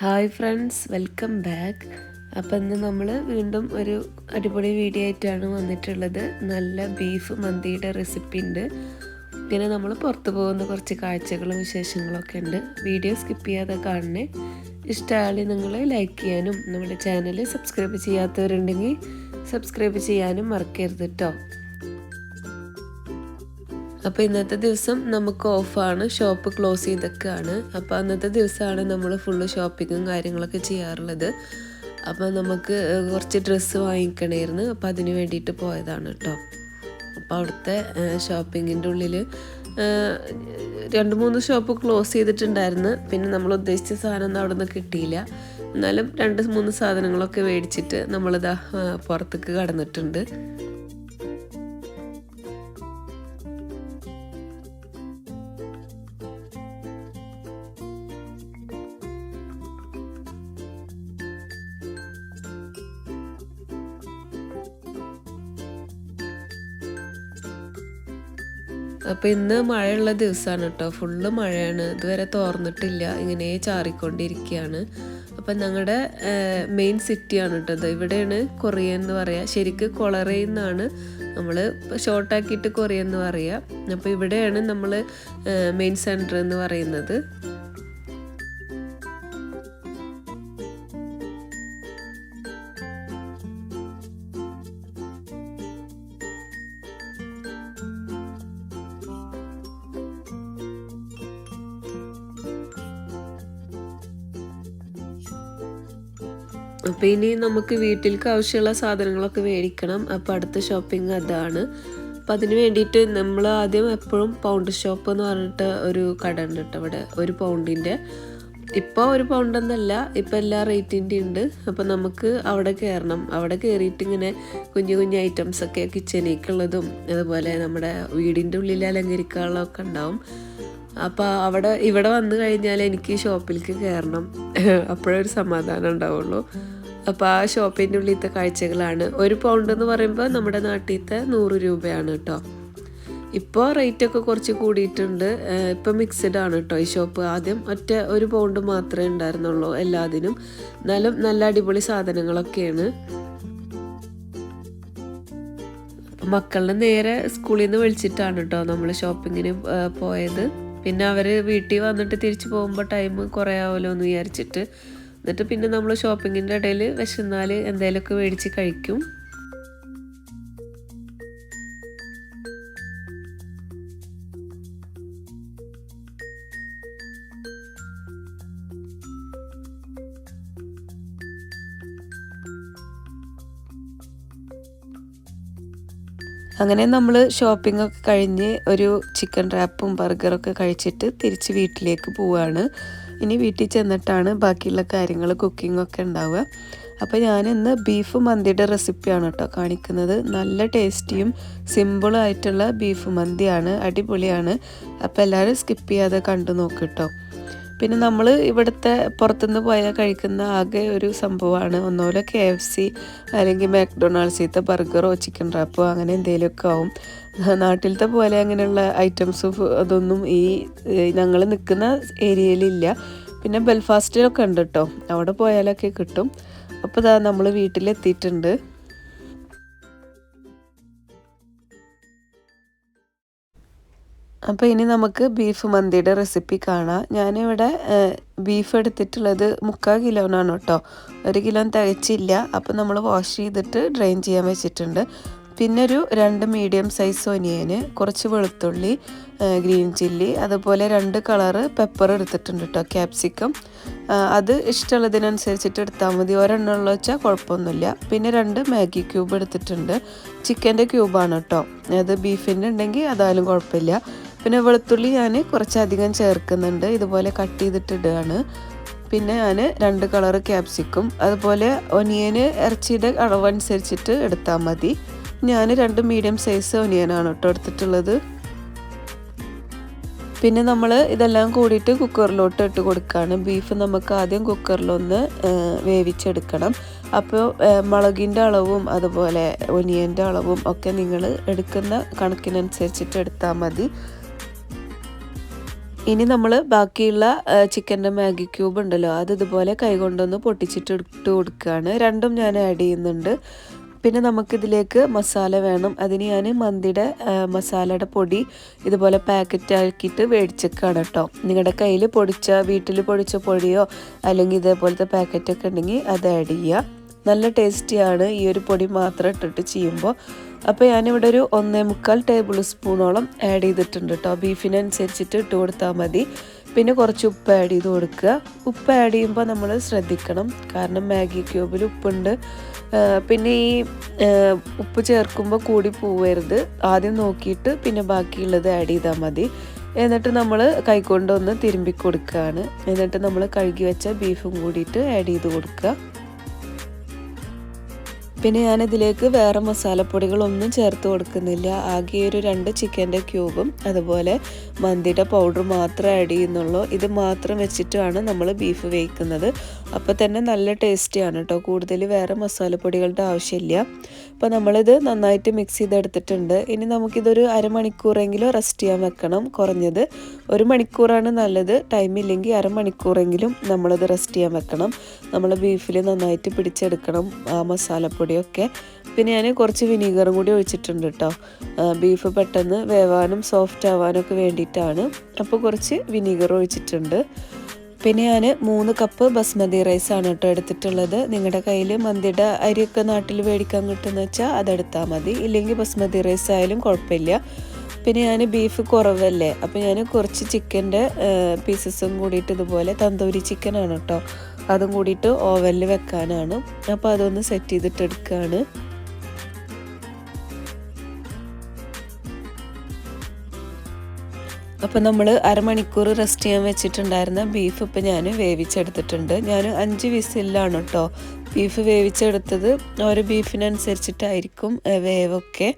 Hi friends, welcome back. അപ്പം ഇന്ന് നമ്മൾ വീണ്ടും ഒരു അടിപൊളി വീഡിയോ ആയിട്ടാണ് വന്നിട്ടുള്ളത്. നല്ല ബീഫ് മന്തിയുടെ റെസിപ്പി ഉണ്ട്. പിന്നെ നമ്മൾ പുറത്ത് പോകുന്ന കുറച്ച് കാഴ്ചകളും വിശേഷങ്ങളൊക്കെ ഉണ്ട്. വീഡിയോ സ്കിപ്പ് ചെയ്യാതെ കാണണേ. ഇഷ്ടമായാലും നിങ്ങൾ ലൈക്ക് ചെയ്യാനും നമ്മുടെ ചാനൽ സബ്സ്ക്രൈബ് ചെയ്യാത്തവരുണ്ടെങ്കിൽ സബ്സ്ക്രൈബ് ചെയ്യാനും മറക്കരുത് കേട്ടോ. അപ്പോൾ ഇന്നത്തെ ദിവസം നമുക്ക് ഓഫാണ്, ഷോപ്പ് ക്ലോസ് ചെയ്തൊക്കെയാണ്. അപ്പോൾ അന്നത്തെ ദിവസമാണ് നമ്മൾ ഫുള്ള് ഷോപ്പിങ്ങും കാര്യങ്ങളൊക്കെ ചെയ്യാറുള്ളത്. അപ്പോൾ നമുക്ക് കുറച്ച് ഡ്രസ്സ് വാങ്ങിക്കണമായിരുന്നു. അപ്പോൾ അതിന് വേണ്ടിയിട്ട് പോയതാണ് കേട്ടോ. അപ്പോൾ അവിടുത്തെ ഷോപ്പിങ്ങിൻ്റെ ഉള്ളിൽ 2-3 ഷോപ്പ് ക്ലോസ് ചെയ്തിട്ടുണ്ടായിരുന്നു. പിന്നെ നമ്മൾ ഉദ്ദേശിച്ച സാധനമൊന്നും അവിടെ നിന്ന് കിട്ടിയില്ല. എന്നാലും 2-3 സാധനങ്ങളൊക്കെ മേടിച്ചിട്ട് നമ്മളിതാ പുറത്തേക്ക് കടന്നിട്ടുണ്ട്. അപ്പോൾ ഇന്ന് മഴയുള്ള ദിവസമാണ് കേട്ടോ. ഫുള്ള് മഴയാണ്, ഇതുവരെ തോർന്നിട്ടില്ല, ഇങ്ങനെ ചാറിക്കൊണ്ടിരിക്കുകയാണ്. അപ്പം ഞങ്ങളുടെ മെയിൻ സിറ്റിയാണ് കേട്ടോ. ഇവിടെയാണ് കൊറിയ എന്ന് പറയുക. ശരിക്കും കൊളറയിൽ നിന്നാണ് നമ്മൾ ഷോർട്ടാക്കിയിട്ട് കൊറിയ എന്ന് പറയുക. അപ്പോൾ ഇവിടെയാണ് നമ്മൾ മെയിൻ സെൻറ്റർ എന്ന് പറയുന്നത്. അപ്പോൾ ഇനി നമുക്ക് വീട്ടിലേക്ക് ആവശ്യമുള്ള സാധനങ്ങളൊക്കെ മേടിക്കണം. അപ്പോൾ അടുത്ത ഷോപ്പിംഗ് അതാണ്. അപ്പോൾ അതിന് വേണ്ടിയിട്ട് നമ്മൾ ആദ്യം എപ്പോഴും പൗണ്ട് ഷോപ്പ് എന്ന് പറഞ്ഞിട്ട് ഒരു കട ഉണ്ട് കേട്ടോ ഇവിടെ. 1 പൗണ്ടിൻ്റെ ഇപ്പോൾ 1 പൗണ്ടെന്നല്ല, ഇപ്പോൾ എല്ലാ റേറ്റിൻ്റെ ഉണ്ട്. അപ്പോൾ നമുക്ക് അവിടെ കയറണം. അവിടെ കയറിയിട്ട് ഇങ്ങനെ കുഞ്ഞു കുഞ്ഞു ഐറ്റംസൊക്കെ കിച്ചണിലേക്കുള്ളതും അതുപോലെ നമ്മുടെ വീടിൻ്റെ ഉള്ളിൽ അലങ്കരിക്കാനുള്ളതൊക്കെ ഉണ്ടാവും. അപ്പോൾ ഇവിടെ വന്നു കഴിഞ്ഞാൽ എനിക്ക് ഷോപ്പിലേക്ക് കയറണം, അപ്പോഴേ ഒരു സമാധാനം ഉണ്ടാവുള്ളൂ. അപ്പോൾ ആ ഷോപ്പിൻ്റെ ഉള്ളിലത്തെ കാഴ്ചകളാണ്. 1 പൗണ്ട് എന്ന് പറയുമ്പോൾ നമ്മുടെ നാട്ടിലത്തെ 100 രൂപയാണ് കേട്ടോ. ഇപ്പോൾ റേറ്റൊക്കെ കുറച്ച് കൂടിയിട്ടുണ്ട്. ഇപ്പോൾ മിക്സഡ് ആണ് കേട്ടോ ഈ ഷോപ്പ്. ആദ്യം 1 പൗണ്ട് മാത്രമേ ഉണ്ടായിരുന്നുള്ളൂ എല്ലാത്തിനും. എന്നാലും നല്ല അടിപൊളി സാധനങ്ങളൊക്കെയാണ്. മക്കളെ നേരെ സ്കൂളിൽ നിന്ന് വിളിച്ചിട്ടാണ് കേട്ടോ നമ്മൾ ഷോപ്പിങ്ങിന് പോയത്. പിന്നെ അവർ വീട്ടിൽ വന്നിട്ട് തിരിച്ചു പോകുമ്പോൾ ടൈം കുറേ ആവുമല്ലോ എന്ന് വിചാരിച്ചിട്ട്, എന്നിട്ട് പിന്നെ നമ്മൾ ഷോപ്പിങ്ങിൻ്റെ ഇടയിൽ വിശന്നാൽ എന്തെങ്കിലുമൊക്കെ മേടിച്ച് കഴിക്കും. അങ്ങനെ നമ്മൾ ഷോപ്പിംഗ് ഒക്കെ കഴിഞ്ഞ് ഒരു ചിക്കൻ റാപ്പും ബർഗറൊക്കെ കഴിച്ചിട്ട് തിരിച്ച് വീട്ടിലേക്ക് പോവുകയാണ്. ഇനി വീട്ടിൽ ചെന്നിട്ടാണ് ബാക്കിയുള്ള കാര്യങ്ങൾ കുക്കിങ്ങൊക്കെ ഉണ്ടാവുക. അപ്പോൾ ഞാനിന്ന് ബീഫ് മന്തിയുടെ റെസിപ്പിയാണ് കേട്ടോ കാണിക്കുന്നത്. നല്ല ടേസ്റ്റിയും സിമ്പിളായിട്ടുള്ള ബീഫ് മന്തിയാണ്, അടിപൊളിയാണ്. അപ്പോൾ എല്ലാവരും സ്കിപ്പ് ചെയ്യാതെ കണ്ടു നോക്ക് കേട്ടോ. പിന്നെ നമ്മൾ ഇവിടുത്തെ പുറത്തുനിന്ന് പോയാൽ കഴിക്കുന്ന ആകെ ഒരു സംഭവമാണ് ഒന്നുപോലെ KFC അല്ലെങ്കിൽ മാക്ഡൊണാൾഡ്സിലത്തെ ബർഗറോ ചിക്കൻ റാപ്പോ അങ്ങനെ എന്തെങ്കിലുമൊക്കെ ആവും. നാട്ടിലത്തെ പോലെ അങ്ങനെയുള്ള ഐറ്റംസ് അതൊന്നും ഈ ഞങ്ങൾ നിൽക്കുന്ന ഏരിയയിലില്ല. പിന്നെ ബെൽഫാസ്റ്റിലൊക്കെ ഉണ്ട് കേട്ടോ, അവിടെ പോയാലൊക്കെ കിട്ടും. അപ്പോൾ ഇതാ നമ്മൾ വീട്ടിലെത്തിയിട്ടുണ്ട്. അപ്പോൾ ഇനി നമുക്ക് ബീഫ് മന്തിയുടെ റെസിപ്പി കാണാം. ഞാനിവിടെ ബീഫ് എടുത്തിട്ടുള്ളത് 3/4 കിലോനാണ് കേട്ടോ. 1 കിലോ തികച്ചില്ല. അപ്പോൾ നമ്മൾ വാഷ് ചെയ്തിട്ട് ഡ്രെയിൻ ചെയ്യാൻ വെച്ചിട്ടുണ്ട്. പിന്നെ ഒരു 2 മീഡിയം സൈസ് ഒനിയന്, കുറച്ച് വെളുത്തുള്ളി, ഗ്രീൻ ചില്ലി, അതുപോലെ 2 കളറ് പെപ്പർ എടുത്തിട്ടുണ്ട് കേട്ടോ, ക്യാപ്സിക്കം. അത് ഇഷ്ടമുള്ളതിനനുസരിച്ചിട്ട് എടുത്താൽ മതി. ഒരെണ്ണമുള്ള വെച്ചാൽ കുഴപ്പമൊന്നുമില്ല. പിന്നെ 2 മാഗി ക്യൂബ് എടുത്തിട്ടുണ്ട്. ചിക്കൻ്റെ ക്യൂബാണ് കേട്ടോ. അത് ബീഫിൻ്റെ ഉണ്ടെങ്കിൽ അതായാലും കുഴപ്പമില്ല. പിന്നെ വെളുത്തുള്ളി ഞാൻ കുറച്ചധികം ചേർക്കുന്നുണ്ട്, ഇതുപോലെ കട്ട് ചെയ്തിട്ട് ഇടുകയാണ്. പിന്നെ ഞാൻ 2 കളറ് ക്യാപ്സിക്കും, അതുപോലെ ഒനിയന് ഇറച്ചിയുടെ അളവനുസരിച്ചിട്ട് എടുത്താൽ മതി. ഞാൻ 2 മീഡിയം സൈസ് ഒനിയനാണ് കേട്ടോ എടുത്തിട്ടുള്ളത്. പിന്നെ നമ്മൾ ഇതെല്ലാം കൂടിയിട്ട് കുക്കറിലോട്ട് ഇട്ട് കൊടുക്കുകയാണ്. ബീഫ് നമുക്ക് ആദ്യം കുക്കറിലൊന്ന് വേവിച്ചെടുക്കണം. അപ്പോൾ മുളകിൻ്റെ അളവും അതുപോലെ ഒനിയൻ്റെ അളവും ഒക്കെ നിങ്ങൾ എടുക്കുന്ന കണക്കിനനുസരിച്ചിട്ട് എടുത്താൽ മതി. ഇനി നമ്മൾ ബാക്കിയുള്ള ചിക്കൻ്റെ മാഗി ക്യൂബ് ഉണ്ടല്ലോ അത് ഇതുപോലെ കൈകൊണ്ടൊന്ന് പൊട്ടിച്ചിട്ട് ഇട്ട് കൊടുക്കുകയാണ്. രണ്ടും ഞാൻ ആഡ് ചെയ്യുന്നുണ്ട്. പിന്നെ നമുക്കിതിലേക്ക് മസാല വേണം. അതിന് ഞാൻ മന്തിയുടെ മസാലയുടെ പൊടി ഇതുപോലെ പാക്കറ്റ് ആക്കിയിട്ട് മേടിച്ചേക്കാണ് കേട്ടോ. നിങ്ങളുടെ കയ്യിൽ വീട്ടിൽ പൊടിച്ച പൊടിയോ അല്ലെങ്കിൽ ഇതേപോലത്തെ പാക്കറ്റൊക്കെ ഉണ്ടെങ്കിൽ അത് ആഡ് ചെയ്യുക. നല്ല ടേസ്റ്റിയാണ് ഈ ഒരു പൊടി മാത്രം ഇട്ടിട്ട് ചെയ്യുമ്പോൾ. അപ്പോൾ ഞാനിവിടെ ഒരു 1.25 ടേബിൾ സ്പൂണോളം ആഡ് ചെയ്തിട്ടുണ്ട് കേട്ടോ. ബീഫിനനുസരിച്ചിട്ട് ഇട്ട് കൊടുത്താൽ മതി. പിന്നെ കുറച്ച് ഉപ്പ് ആഡ് ചെയ്ത് കൊടുക്കുക. ഉപ്പ് ആഡ് ചെയ്യുമ്പോൾ നമ്മൾ ശ്രദ്ധിക്കണം, കാരണം മാഗി ക്യൂബിൽ ഉപ്പുണ്ട്. പിന്നെ ഈ ഉപ്പ് ചേർക്കുമ്പോൾ കൂടി പോവരുത്. ആദ്യം നോക്കിയിട്ട് പിന്നെ ബാക്കിയുള്ളത് ആഡ് ചെയ്താൽ മതി. എന്നിട്ട് നമ്മൾ കൈകൊണ്ടൊന്ന് തിരുമ്പി കൊടുക്കുകയാണ്. എന്നിട്ട് നമ്മൾ കഴുകി വെച്ച ബീഫും കൂടിയിട്ട് ആഡ് ചെയ്ത് കൊടുക്കുക. പിന്നെ ഞാനിതിലേക്ക് വേറെ മസാലപ്പൊടികളൊന്നും ചേർത്ത് കൊടുക്കുന്നില്ല. ആകെ ഒരു 2 ചിക്കൻ്റെ ക്യൂബും അതുപോലെ മന്തിയുടെ പൗഡർ മാത്രം ആഡ് ചെയ്യുന്നുള്ളൂ. ഇത് മാത്രം വെച്ചിട്ടാണ് നമ്മൾ ബീഫ് വേവിക്കുന്നത്. അപ്പോൾ തന്നെ നല്ല ടേസ്റ്റിയാണ് കേട്ടോ. കൂടുതൽ വേറെ മസാലപ്പൊടികളുടെ ആവശ്യമില്ല. അപ്പോൾ നമ്മളിത് നന്നായിട്ട് മിക്സ് ചെയ്തെടുത്തിട്ടുണ്ട്. ഇനി നമുക്കിതൊരു അരമണിക്കൂറെങ്കിലും റെസ്റ്റ് ചെയ്യാൻ വെക്കണം. കുറഞ്ഞത് 1 മണിക്കൂറാണ് നല്ലത്. ടൈമില്ലെങ്കിൽ അരമണിക്കൂറെങ്കിലും നമ്മളത് റെസ്റ്റ് ചെയ്യാൻ വെക്കണം. നമ്മൾ ബീഫിൽ നന്നായിട്ട് പിടിച്ചെടുക്കണം ആ മസാലപ്പൊടിയൊക്കെ. പിന്നെ ഞാൻ കുറച്ച് വിനീഗറും കൂടി ഒഴിച്ചിട്ടുണ്ട് കേട്ടോ. ബീഫ് പെട്ടെന്ന് വേവാനും സോഫ്റ്റ് ആവാനും ഒക്കെ വേണ്ടിയിട്ടാണ്. അപ്പോൾ കുറച്ച് വിനീഗർ ഒഴിച്ചിട്ടുണ്ട്. പിന്നെ ഞാൻ 3 കപ്പ് ബസ്മതി റൈസാണ് കേട്ടോ എടുത്തിട്ടുള്ളത്. നിങ്ങളുടെ കയ്യിൽ മന്തിയുടെ അരിയൊക്കെ നാട്ടിൽ മേടിക്കാൻ കിട്ടുമെന്ന് വെച്ചാൽ അതെടുത്താൽ മതി. ഇല്ലെങ്കിൽ ബസ്മതി റൈസ് ആയാലും കുഴപ്പമില്ല. പിന്നെ ഞാൻ ബീഫ് കുറവല്ലേ, അപ്പോൾ ഞാൻ കുറച്ച് ചിക്കൻ്റെ പീസസും കൂടിയിട്ട് ഇതുപോലെ തന്തൂരി ചിക്കനാണ് കേട്ടോ, അതും കൂടിയിട്ട് ഓവനിൽ വെക്കാനാണ്. അപ്പോൾ അതൊന്ന് സെറ്റ് ചെയ്തിട്ട് എടുക്കുകയാണ്. അപ്പോൾ നമ്മൾ അരമണിക്കൂർ റെസ്റ്റ് ചെയ്യാൻ വെച്ചിട്ടുണ്ടായിരുന്ന ബീഫ് ഇപ്പോൾ ഞാൻ വേവിച്ചെടുത്തിട്ടുണ്ട്. ഞാൻ 5 വിസിലാണ് കേട്ടോ ബീഫ് വേവിച്ചെടുത്തത്. ഓരോ ബീഫിനനുസരിച്ചിട്ടായിരിക്കും വേവൊക്കെ.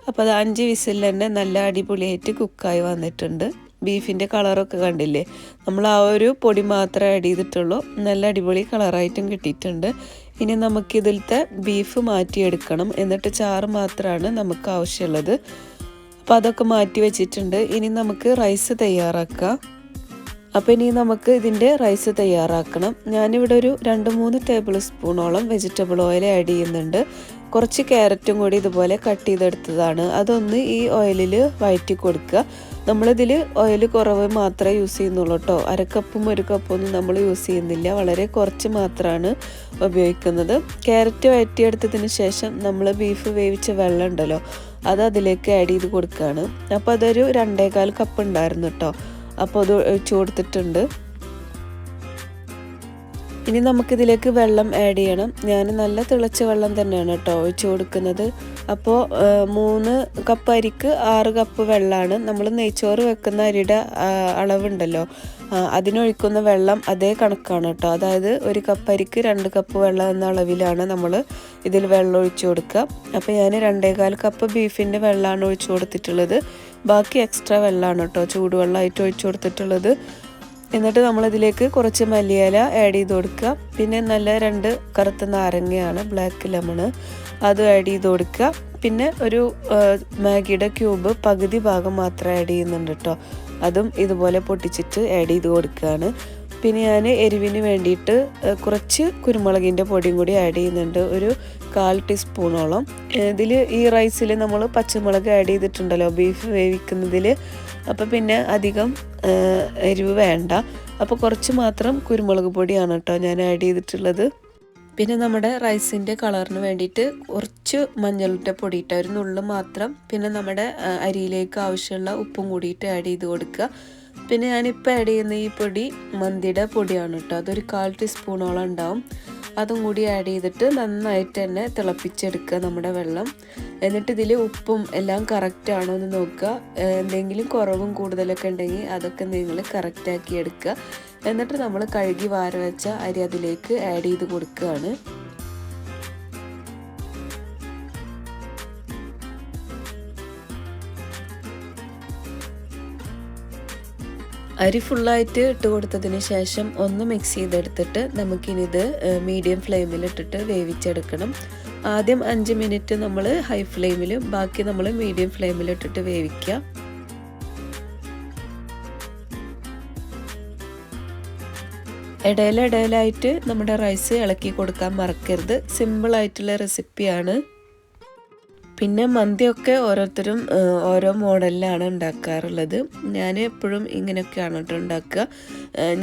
അപ്പോൾ അത് 5 വിസിൽ തന്നെ നല്ല അടിപൊളിയായിട്ട് കുക്കായി വന്നിട്ടുണ്ട്. ബീഫിൻ്റെ കളറൊക്കെ കണ്ടില്ലേ, നമ്മൾ ആ ഒരു പൊടി മാത്രമേ ആഡ് ചെയ്തിട്ടുള്ളൂ. നല്ല അടിപൊളി കളറായിട്ടും കിട്ടിയിട്ടുണ്ട്. ഇനി നമുക്കിതിലത്തെ ബീഫ് മാറ്റിയെടുക്കണം. എന്നിട്ട് ചാറ് മാത്രമാണ് നമുക്ക് ആവശ്യമുള്ളത്. അപ്പോൾ അതൊക്കെ മാറ്റി വെച്ചിട്ടുണ്ട്. ഇനി നമുക്ക് റൈസ് തയ്യാറാക്കാം. അപ്പോൾ ഇനി നമുക്ക് ഇതിൻ്റെ റൈസ് തയ്യാറാക്കണം. ഞാനിവിടെ ഒരു 2-3 ടേബിൾ സ്പൂണോളം വെജിറ്റബിൾ ഓയിൽ ആഡ് ചെയ്യുന്നുണ്ട്. കുറച്ച് ക്യാരറ്റും കൂടി ഇതുപോലെ കട്ട് ചെയ്തെടുത്തതാണ്. അതൊന്ന് ഈ ഓയിലിൽ വഴറ്റി കൊടുക്കുക. നമ്മളിതിൽ ഓയിൽ കുറവ് മാത്രമേ യൂസ് ചെയ്യുന്നുള്ളൂ കേട്ടോ. 1 കപ്പും 1 കപ്പൊന്നും നമ്മൾ യൂസ് ചെയ്യുന്നില്ല. വളരെ കുറച്ച് മാത്രമാണ് ഉപയോഗിക്കുന്നത്. ക്യാരറ്റ് വഴറ്റിയെടുത്തതിന് ശേഷം നമ്മൾ ബീഫ് വേവിച്ച വെള്ളം ഉണ്ടല്ലോ, അത് അതിലേക്ക് ആഡ് ചെയ്ത് കൊടുക്കുകയാണ്. അപ്പോൾ അതൊരു 2.25 കപ്പ് ഉണ്ടായിരുന്നു കേട്ടോ. അപ്പോൾ അത് ഒഴിച്ച് കൊടുത്തിട്ടുണ്ട്. ഇനി നമുക്കിതിലേക്ക് വെള്ളം ആഡ് ചെയ്യണം. ഞാൻ നല്ല തിളച്ച വെള്ളം തന്നെയാണ് കേട്ടോ ഒഴിച്ച് കൊടുക്കുന്നത്. അപ്പോൾ 3 കപ്പ് അരിക്ക് 6 കപ്പ് വെള്ളമാണ്. നമ്മൾ നെയ്ച്ചോറ് വെക്കുന്ന അരിയുടെ അളവുണ്ടല്ലോ, അതിനൊഴിക്കുന്ന വെള്ളം അതേ കണക്കാണ് കേട്ടോ. അതായത് 1 കപ്പ് അരിക്ക് 2 കപ്പ് വെള്ളം എന്ന അളവിലാണ് നമ്മൾ ഇതിൽ വെള്ളം ഒഴിച്ചു കൊടുക്കുക. അപ്പോൾ ഞാൻ 2.25 കപ്പ് ബീഫിൻ്റെ വെള്ളമാണ് ഒഴിച്ചു കൊടുത്തിട്ടുള്ളത്. ബാക്കി എക്സ്ട്രാ വെള്ളമാണ് കേട്ടോ ചൂടുവെള്ളമായിട്ട് ഒഴിച്ചു കൊടുത്തിട്ടുള്ളത്. എന്നിട്ട് നമ്മളിതിലേക്ക് കുറച്ച് മല്ലിയില ആഡ് ചെയ്ത് കൊടുക്കുക. പിന്നെ നല്ല 2 കറുത്ത നാരങ്ങയാണ്, ബ്ലാക്ക് ലെമണ്, അത് ആഡ് ചെയ്ത് കൊടുക്കുക. പിന്നെ ഒരു മാഗിയുടെ ക്യൂബ് പകുതി ഭാഗം മാത്രം ആഡ് ചെയ്യുന്നുണ്ട് കേട്ടോ. അതും ഇതുപോലെ പൊട്ടിച്ചിട്ട് ആഡ് ചെയ്ത് കൊടുക്കുകയാണ്. പിന്നെ ഞാൻ എരിവിന് വേണ്ടിയിട്ട് കുറച്ച് കുരുമുളകിൻ്റെ പൊടിയും കൂടി ആഡ് ചെയ്യുന്നുണ്ട്, ഒരു 1/4 ടീസ്പൂണോളം. ഇതിൽ ഈ റൈസിൽ നമ്മൾ പച്ചമുളക് ആഡ് ചെയ്തിട്ടുണ്ടല്ലോ ബീഫ് വേവിക്കുന്നതിൽ. അപ്പോൾ പിന്നെ അധികം എരിവ് വേണ്ട. അപ്പോൾ കുറച്ച് മാത്രം കുരുമുളക് പൊടിയാണ് കേട്ടോ ഞാൻ ആഡ് ചെയ്തിട്ടുള്ളത്. പിന്നെ നമ്മുടെ റൈസിൻ്റെ കളറിന് വേണ്ടിയിട്ട് കുറച്ച് മഞ്ഞളിട്ട പൊടിയിട്ട് ഒരു നുള്ളു മാത്രം. പിന്നെ നമ്മുടെ അരിയിലേക്ക് ആവശ്യമുള്ള ഉപ്പും കൂടിയിട്ട് ആഡ് ചെയ്ത് കൊടുക്കുക. പിന്നെ ഞാനിപ്പോൾ ആഡ് ചെയ്യുന്ന ഈ പൊടി മന്തിയുടെ പൊടിയാണ് കേട്ടോ. അതൊരു 1/4 ടീസ്പൂണോളം ഉണ്ടാവും. അതും കൂടി ആഡ് ചെയ്തിട്ട് നന്നായിട്ട് തന്നെ തിളപ്പിച്ചെടുക്കുക നമ്മുടെ വെള്ളം. എന്നിട്ട് ഇതിൽ ഉപ്പും എല്ലാം കറക്റ്റ് ആണോ എന്ന് നോക്കുക. എന്തെങ്കിലും കുറവും കൂടുതലൊക്കെ ഉണ്ടെങ്കിൽ അതൊക്കെ നിങ്ങൾ കറക്റ്റാക്കി എടുക്കുക. എന്നിട്ട് നമ്മൾ കഴുകി വാര വെച്ച അരി അതിലേക്ക് ആഡ് ചെയ്ത് കൊടുക്കുകയാണ്. അരി ഫുള്ളായിട്ട് ഇട്ട് കൊടുത്തതിന് ശേഷം ഒന്ന് മിക്സ് ചെയ്തെടുത്തിട്ട് നമുക്കിനിത് മീഡിയം ഫ്ലെയിമിലിട്ടിട്ട് വേവിച്ചെടുക്കണം. ആദ്യം 5 മിനിറ്റ് നമ്മൾ ഹൈ ഫ്ലെയിമിലും ബാക്കി നമ്മൾ മീഡിയം ഫ്ലെയിമിലിട്ടിട്ട് വേവിക്കുക. ഇടയിലിടയിലായിട്ട് നമ്മുടെ റൈസ് ഇളക്കി കൊടുക്കാൻ മറക്കരുത്. സിമ്പിളായിട്ടുള്ള റെസിപ്പിയാണ്. പിന്നെ മന്തിയൊക്കെ ഓരോരുത്തരും ഓരോ മോഡലിലാണ് ഉണ്ടാക്കാറുള്ളത്. ഞാൻ എപ്പോഴും ഇങ്ങനെയൊക്കെയാണ് കേട്ടോ ഉണ്ടാക്കുക.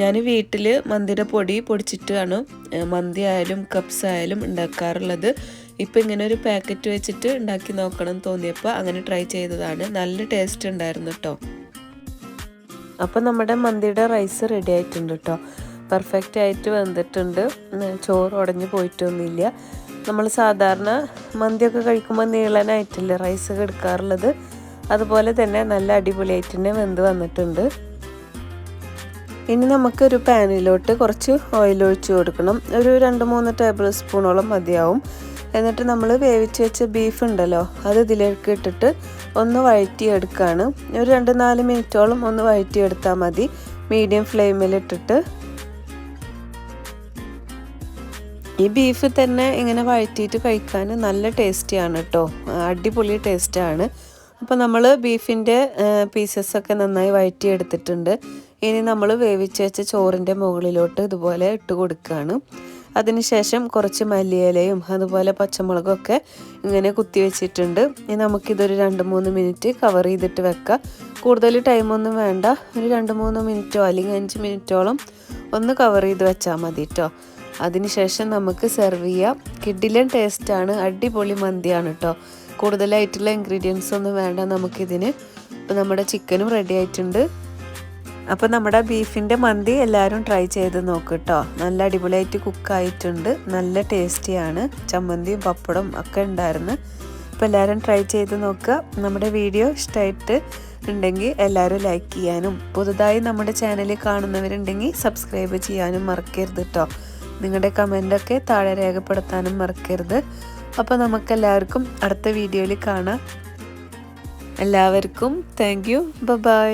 ഞാൻ വീട്ടിൽ മന്തിയുടെ പൊടി പൊടിച്ചിട്ടാണ് മന്തി ആയാലും കപ്സ് ആയാലും ഉണ്ടാക്കാറുള്ളത്. ഇപ്പോൾ ഇങ്ങനെ ഒരു പാക്കറ്റ് വെച്ചിട്ട് ഉണ്ടാക്കി നോക്കണം തോന്നിയപ്പോൾ അങ്ങനെ ട്രൈ ചെയ്തതാണ്. നല്ല ടേസ്റ്റ് ഉണ്ടായിരുന്നു കേട്ടോ. അപ്പോൾ നമ്മുടെ മന്തിയുടെ റൈസ് റെഡി ആയിട്ടുണ്ട് കേട്ടോ. പെർഫെക്റ്റ് ആയിട്ട് വെന്തിട്ടുണ്ട്. ചോറ് ഉടഞ്ഞു പോയിട്ടൊന്നുമില്ല. നമ്മൾ സാധാരണ മന്തിയൊക്കെ കഴിക്കുമ്പോൾ നീളനായിട്ടില്ലേ റൈസ് എടുക്കാറുള്ളത്, അതുപോലെ തന്നെ നല്ല അടിപൊളിയായിട്ട് തന്നെ വെന്ത് വന്നിട്ടുണ്ട്. ഇനി നമുക്കൊരു പാനിലോട്ട് കുറച്ച് ഓയിൽ ഒഴിച്ച് കൊടുക്കണം. ഒരു 2-3 ടേബിൾ സ്പൂണോളം മതിയാവും. എന്നിട്ട് നമ്മൾ വേവിച്ച് വെച്ച ബീഫ് ഉണ്ടല്ലോ, അത് ഇതിലേക്ക് ഇട്ടിട്ട് ഒന്ന് വഴറ്റിയെടുക്കുകയാണ്. ഒരു 2-4 മിനിറ്റോളം ഒന്ന് വഴറ്റിയെടുത്താൽ മതി, മീഡിയം ഫ്ലെയിമിലിട്ടിട്ട്. ഈ ബീഫ് തന്നെ ഇങ്ങനെ വഴറ്റിയിട്ട് കഴിക്കാൻ നല്ല ടേസ്റ്റിയാണ് കേട്ടോ, അടിപൊളി ടേസ്റ്റാണ്. അപ്പോൾ നമ്മൾ ബീഫിൻ്റെ പീസസൊക്കെ നന്നായി വഴറ്റിയെടുത്തിട്ടുണ്ട്. ഇനി നമ്മൾ വേവിച്ച് വെച്ച ചോറിൻ്റെ മുകളിലോട്ട് ഇതുപോലെ ഇട്ട് കൊടുക്കുകയാണ്. അതിനുശേഷം കുറച്ച് മല്ലിയിലയും അതുപോലെ പച്ചമുളകൊക്കെ ഇങ്ങനെ കുത്തി വെച്ചിട്ടുണ്ട്. ഇനി നമുക്കിതൊരു 2-3 മിനിറ്റ് കവർ ചെയ്തിട്ട് വെക്കാം. കൂടുതൽ ടൈമൊന്നും വേണ്ട, ഒരു 2-3 മിനിറ്റോ അല്ലെങ്കിൽ 5 മിനിറ്റോളം ഒന്ന് കവർ ചെയ്ത് വെച്ചാൽ മതി കേട്ടോ. അതിനുശേഷം നമുക്ക് സെർവ് ചെയ്യാം. കിഡിലൻ ടേസ്റ്റാണ്, അടിപൊളി മന്തിയാണ് കേട്ടോ. കൂടുതലായിട്ടുള്ള ഇൻഗ്രീഡിയൻസ് ഒന്നും വേണ്ട നമുക്കിതിന്. അപ്പോൾ നമ്മുടെ ചിക്കനും റെഡി ആയിട്ടുണ്ട്. അപ്പോൾ നമ്മുടെ ബീഫിൻ്റെ മന്തി എല്ലാവരും ട്രൈ ചെയ്ത് നോക്ക് കേട്ടോ. നല്ല അടിപൊളിയായിട്ട് കുക്കായിട്ടുണ്ട്, നല്ല ടേസ്റ്റിയാണ്. ചമ്മന്തിയും പപ്പടം ഒക്കെ ഉണ്ടായിരുന്നു. അപ്പോൾ എല്ലാവരും ട്രൈ ചെയ്ത് നോക്കുക. നമ്മുടെ വീഡിയോ ഇഷ്ടമായിട്ട് ഉണ്ടെങ്കിൽ എല്ലാവരും ലൈക്ക് ചെയ്യാനും പുതുതായി നമ്മുടെ ചാനൽ കാണുന്നവരുണ്ടെങ്കിൽ സബ്സ്ക്രൈബ് ചെയ്യാനും മറക്കരുത് കേട്ടോ. നിങ്ങളുടെ കമൻ്റൊക്കെ താഴെ രേഖപ്പെടുത്താനും മറക്കരുത്. അപ്പോൾ നമുക്കെല്ലാവർക്കും അടുത്ത വീഡിയോയിൽ കാണാം. എല്ലാവർക്കും താങ്ക് യു. ബൈ.